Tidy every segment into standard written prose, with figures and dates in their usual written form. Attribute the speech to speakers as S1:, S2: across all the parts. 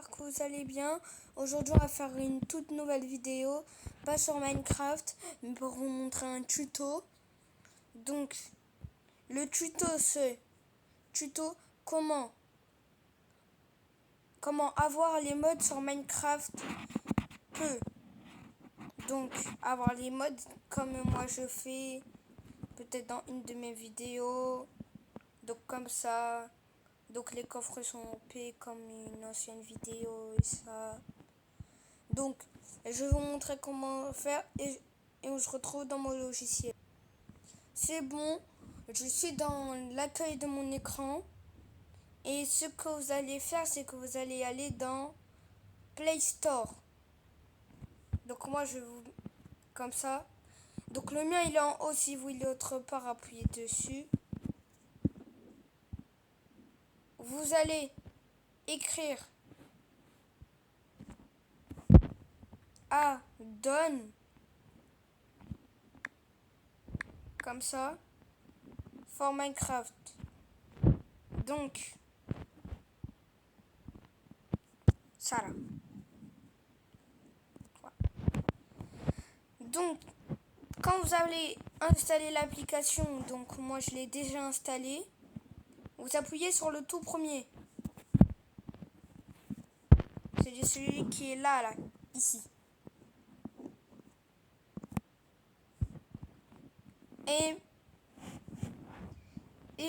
S1: j'espère que vous allez bien. Aujourd'hui on va faire une toute nouvelle vidéo, pas sur Minecraft, mais pour vous montrer un tuto. Donc le tuto c'est comment avoir les mods sur Minecraft peu. Donc avoir les mods comme moi je fais, peut-être dans une de mes vidéos. Donc comme ça. Donc les coffres sont OP comme une ancienne vidéo et ça. Donc je vais vous montrer comment faire et on se retrouve dans mon logiciel. C'est bon, je suis dans l'accueil de mon écran. Et ce que vous allez faire, c'est que vous allez aller dans Play Store. Donc moi je vous... comme ça. Donc le mien il est en haut, si vous voulez autre part, appuyez dessus. Vous allez écrire add-on comme ça for Minecraft. Donc ça là. Voilà. Donc quand vous allez installer l'application, donc moi je l'ai déjà installé, vous appuyez sur le tout premier. C'est celui qui est là, ici. Et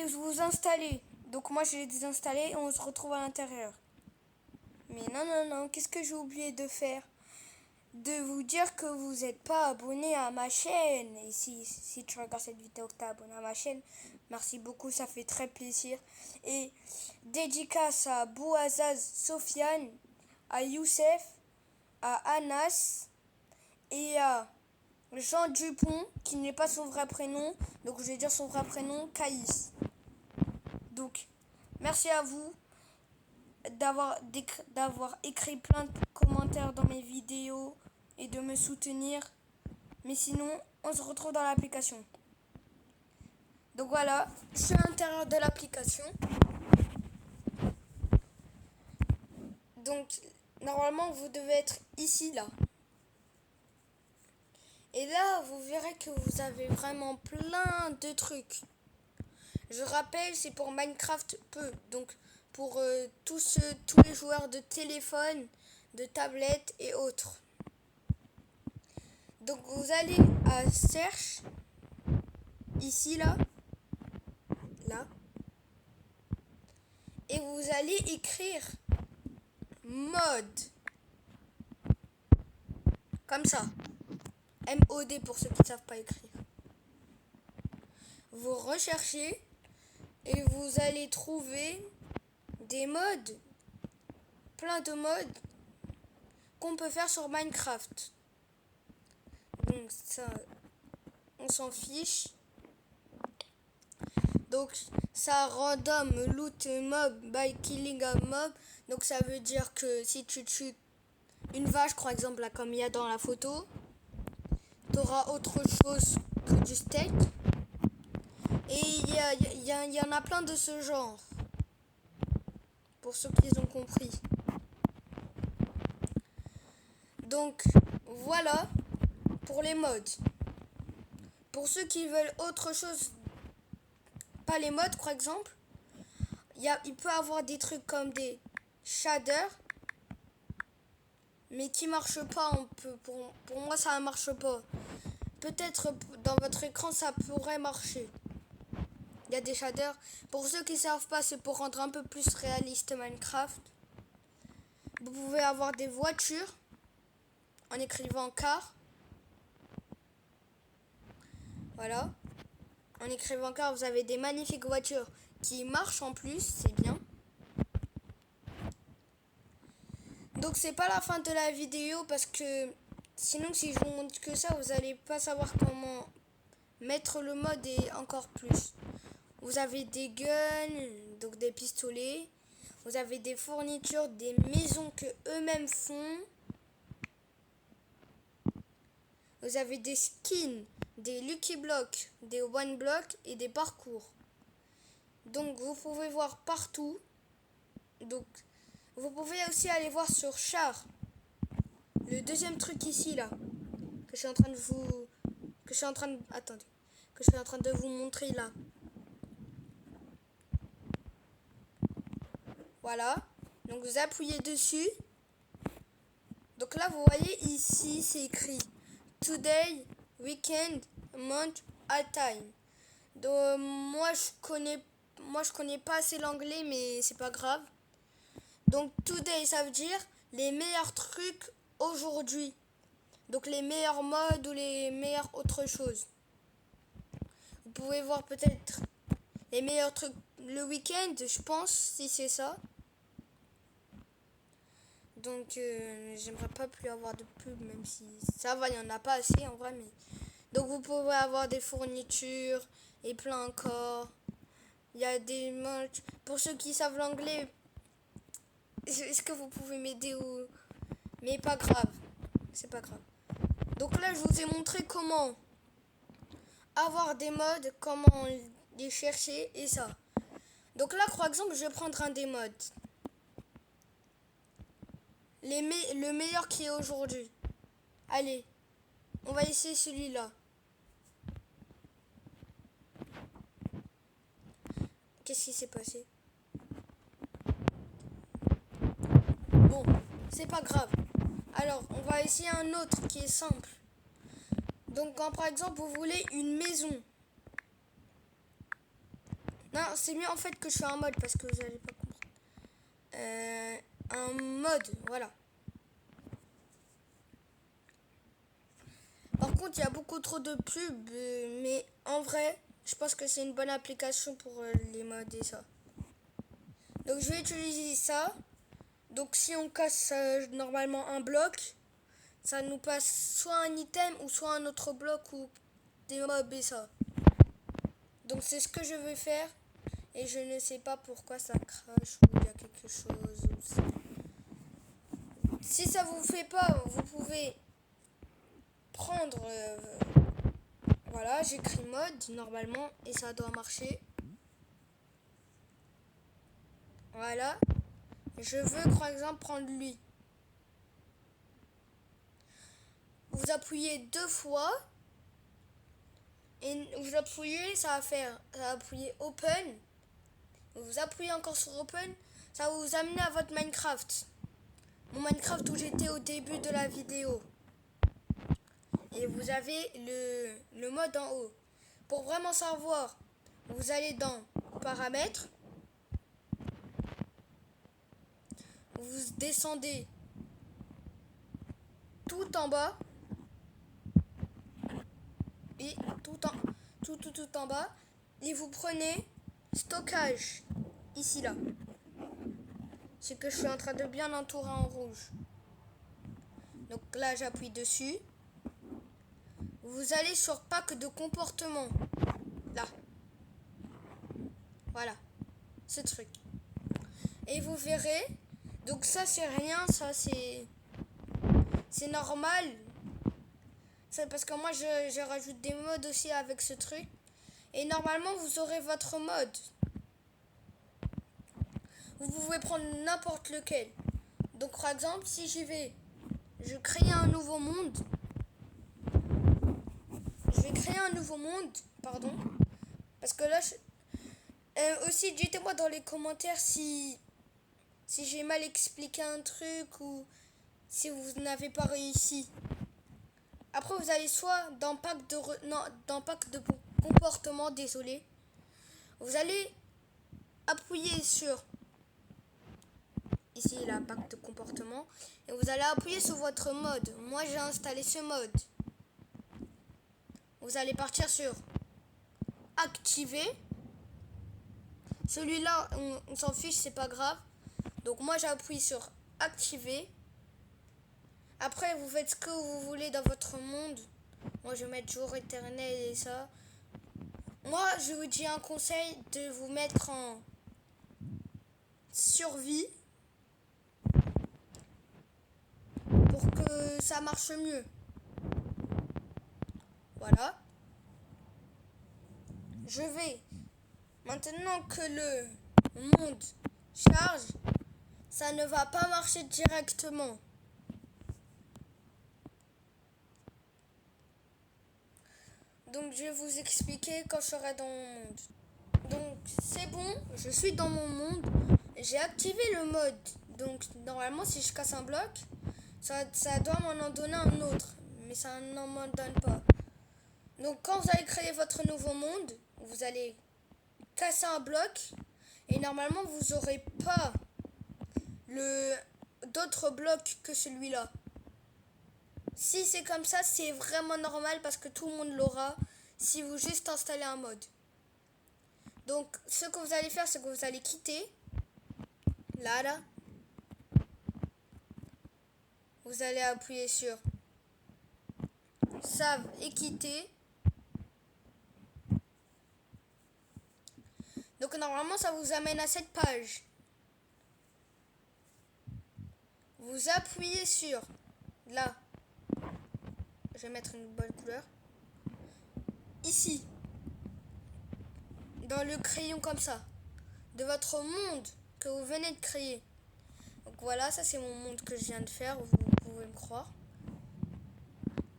S1: vous installez. Donc moi je l'ai désinstallé et on se retrouve à l'intérieur. Mais non, qu'est-ce que j'ai oublié de faire? De vous dire que vous n'êtes pas abonné à ma chaîne. Et si tu regardes cette vidéo, que tu es abonné à ma chaîne, merci beaucoup, ça fait très plaisir. Et dédicace à Bouazaz Sofiane, à Youssef, à Anas et à Jean Dupont, qui n'est pas son vrai prénom. Donc je vais dire son vrai prénom, Caïs. Donc merci à vous d'avoir écrit plein de commentaires dans mes vidéos et de me soutenir. Mais sinon, on se retrouve dans l'application. Donc voilà, je suis à l'intérieur de l'application. Donc normalement, vous devez être ici, là. Et là, vous verrez que vous avez vraiment plein de trucs. Je rappelle, c'est pour Minecraft peu. Donc pour tous les joueurs de téléphone, de tablette et autres. Donc vous allez à Search, ici là, et vous allez écrire mode, comme ça, MOD pour ceux qui ne savent pas écrire. Vous recherchez et vous allez trouver des modes, plein de modes qu'on peut faire sur Minecraft. Donc ça, on s'en fiche. Donc ça random loot mob by killing a mob. Donc ça veut dire que si tu tues une vache, par exemple, là, comme il y a dans la photo, tu auras autre chose que du steak. Et il y en a plein de ce genre. Pour ceux qui ont compris. Donc voilà pour les mods. Pour ceux qui veulent autre chose, pas les mods par exemple, il peut avoir des trucs comme des shaders, mais qui marchent pas. Pour moi ça ne marche pas. Peut-être dans votre écran ça pourrait marcher. Il y a des shaders. Pour ceux qui ne savent pas, c'est pour rendre un peu plus réaliste Minecraft. Vous pouvez avoir des voitures en écrivant car. Voilà. En écrivant car, vous avez des magnifiques voitures qui marchent en plus, c'est bien. Donc c'est pas la fin de la vidéo parce que sinon si je vous montre que ça, vous allez pas savoir comment mettre le mode et encore plus. Vous avez des guns, donc des pistolets. Vous avez des fournitures, des maisons que eux-mêmes font. Vous avez des skins, des Lucky Blocks, des One Block et des parcours. Donc vous pouvez voir partout. Donc Vous pouvez aussi aller voir sur char. Le deuxième truc ici là. Que je suis en train de vous. Que je suis en train de. Attendez. Que je suis en train de vous montrer là. Voilà. Donc vous appuyez dessus. Donc là vous voyez ici c'est écrit Today, Weekend, Month, at Time. Donc moi je connais pas assez l'anglais mais c'est pas grave. Donc today ça veut dire les meilleurs trucs aujourd'hui. Donc les meilleurs modes ou les meilleures autres choses. Vous pouvez voir peut-être les meilleurs trucs le week-end, je pense, si c'est ça. Donc j'aimerais pas plus avoir de pub, même si ça va, il n'y en a pas assez en vrai. Mais... Donc vous pouvez avoir des fournitures et plein encore. Il y a des merch. Pour ceux qui savent l'anglais, est-ce que vous pouvez m'aider ou... Mais pas grave, c'est pas grave. Donc là je vous ai montré comment avoir des modes, comment les chercher et ça. Donc là par exemple je vais prendre un des modes. Le meilleur qui est aujourd'hui. Allez, on va essayer celui-là. Qu'est-ce qui s'est passé? Bon, c'est pas grave. Alors, on va essayer un autre qui est simple. Donc, quand par exemple, vous voulez une maison. Non, c'est mieux en fait que je sois un mode parce que vous n'allez pas comprendre. Un mode, voilà. Par contre, il y a beaucoup trop de pubs, mais en vrai, je pense que c'est une bonne application pour les modes et ça. Donc, je vais utiliser ça. Donc, si on casse normalement un bloc, ça nous passe soit un item ou soit un autre bloc ou des mobs et ça. Donc, c'est ce que je vais faire. Et je ne sais pas pourquoi ça crache ou il y a quelque chose. Si ça vous fait pas, vous pouvez prendre... voilà, j'écris mode normalement et ça doit marcher. Voilà. Je veux par exemple prendre lui. Vous appuyez 2 fois. Et vous appuyez, ça va appuyer open. Vous appuyez encore sur open. Ça va vous amener à votre Minecraft. Mon Minecraft où j'étais au début de la vidéo. Et vous avez le mode en haut. Pour vraiment savoir, vous allez dans paramètres. Vous descendez tout en bas. Et tout en bas. Et vous prenez stockage. Ici là. C'est que je suis en train de bien entourer en rouge. Donc là j'appuie dessus. Vous allez sur pack de comportement. Là. Voilà. Ce truc. Et vous verrez. Donc ça c'est rien. Ça c'est normal. C'est parce que moi je rajoute des modes aussi avec ce truc. Et normalement vous aurez votre mode. Vous pouvez prendre n'importe lequel. Donc par exemple si j'y vais. Je crée un nouveau monde. Je vais créer un nouveau monde. Pardon. Parce que là aussi dites-moi dans les commentaires si j'ai mal expliqué un truc ou si vous n'avez pas réussi. Après vous allez soit dans pack de comportement, désolé. Vous allez appuyer sur ici la pack de comportement et vous allez appuyer sur votre mode. Moi j'ai installé ce mode. Vous allez partir sur activer. Celui-là on s'en fiche, c'est pas grave. Donc moi j'appuie sur activer. Après vous faites ce que vous voulez dans votre monde. Moi je vais mettre jour éternel et ça. Moi je vous dis un conseil de vous mettre en survie pour que ça marche mieux. Voilà. Je vais maintenant que le monde charge. ça ne va pas marcher directement. Donc je vais vous expliquer quand je serai dans mon monde. Donc c'est bon, je suis dans mon monde. J'ai activé le mode. Donc normalement si je casse un bloc, ça doit m'en donner un autre. Mais ça n'en m'en donne pas. Donc quand vous allez créer votre nouveau monde, vous allez casser un bloc. Et normalement vous n'aurez pas d'autres blocs que celui-là. Si c'est comme ça, c'est vraiment normal parce que tout le monde l'aura si vous juste installez un mode. Donc ce que vous allez faire, c'est que vous allez quitter. Là. Vous allez appuyer sur Save et quitter. Donc normalement, ça vous amène à cette page. Vous appuyez sur là. Je vais mettre une bonne couleur. Ici. Dans le crayon comme ça. De votre monde que vous venez de créer. Donc voilà, ça c'est mon monde que je viens de faire. Vous pouvez me croire.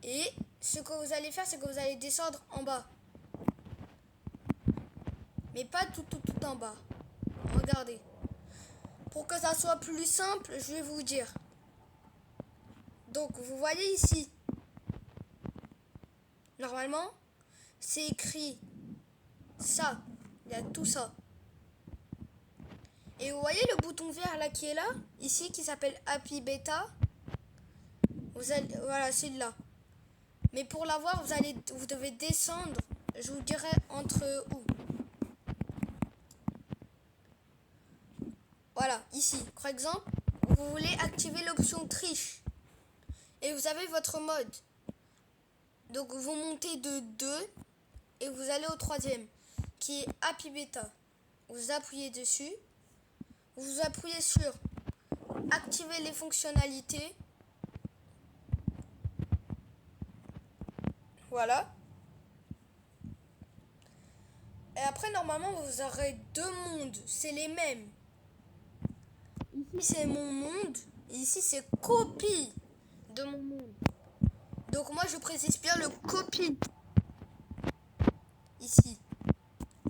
S1: Et ce que vous allez faire, c'est que vous allez descendre en bas. Mais pas tout en bas. Regardez. Pour que ça soit plus simple, je vais vous dire. Donc, vous voyez ici. Normalement, c'est écrit ça. Il y a tout ça. Et vous voyez le bouton vert là qui est là, ici, qui s'appelle Happy Beta. Voilà, c'est là. Mais pour l'avoir, vous devez descendre. Je vous dirai entre où. Voilà, ici. Par exemple, vous voulez activer l'option triche. Et vous avez votre mode. Donc vous montez de 2 et vous allez au 3e, qui est Happy Beta. Vous appuyez dessus. Vous appuyez sur activer les fonctionnalités. Voilà. Et après, normalement, vous aurez 2 mondes. C'est les mêmes. Ici, c'est mon monde. Et ici, c'est copie de mon monde. Donc, moi, je précise bien le copie. Ici.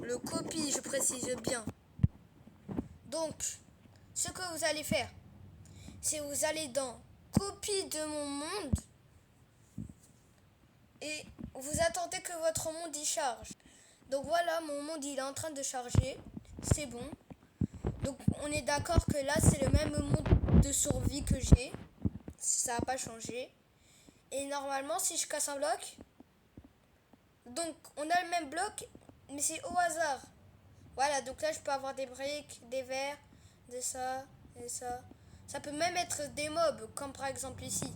S1: Le copie, je précise bien. Donc, ce que vous allez faire, c'est vous allez dans copie de mon monde. Et vous attendez que votre monde y charge. Donc voilà, mon monde il est en train de charger. C'est bon. Donc on est d'accord que là c'est le même monde de survie que j'ai. Ça n'a pas changé. Et normalement si je casse un bloc, donc on a le même bloc mais c'est au hasard. Voilà, donc là je peux avoir des briques, des verres, de ça et ça. Ça peut même être des mobs comme par exemple ici.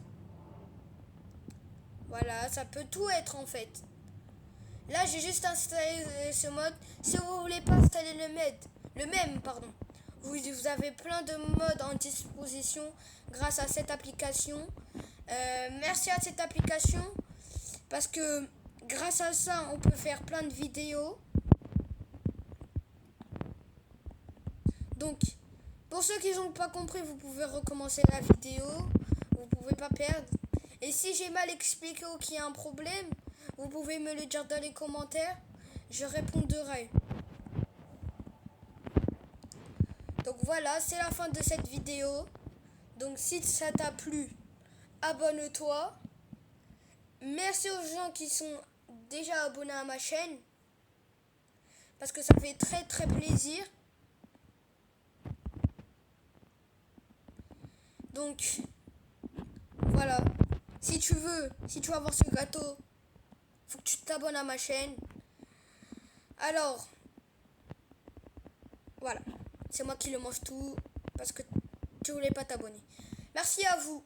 S1: Voilà, ça peut tout être en fait. Là, j'ai juste installé ce mode. Si vous voulez pas installer le même, vous avez plein de modes en disposition grâce à cette application. Merci à cette application parce que grâce à ça, on peut faire plein de vidéos. Donc, pour ceux qui n'ont pas compris, vous pouvez recommencer la vidéo. Vous pouvez pas perdre. Et si j'ai mal expliqué ou qu'il y a un problème, vous pouvez me le dire dans les commentaires. Je répondrai. Donc voilà, c'est la fin de cette vidéo. Donc si ça t'a plu, abonne-toi. Merci aux gens qui sont déjà abonnés à ma chaîne. Parce que ça fait très très plaisir. Donc voilà. Si tu veux avoir ce gâteau, faut que tu t'abonnes à ma chaîne. Alors, voilà. C'est moi qui le mange tout parce que tu voulais pas t'abonner. Merci à vous.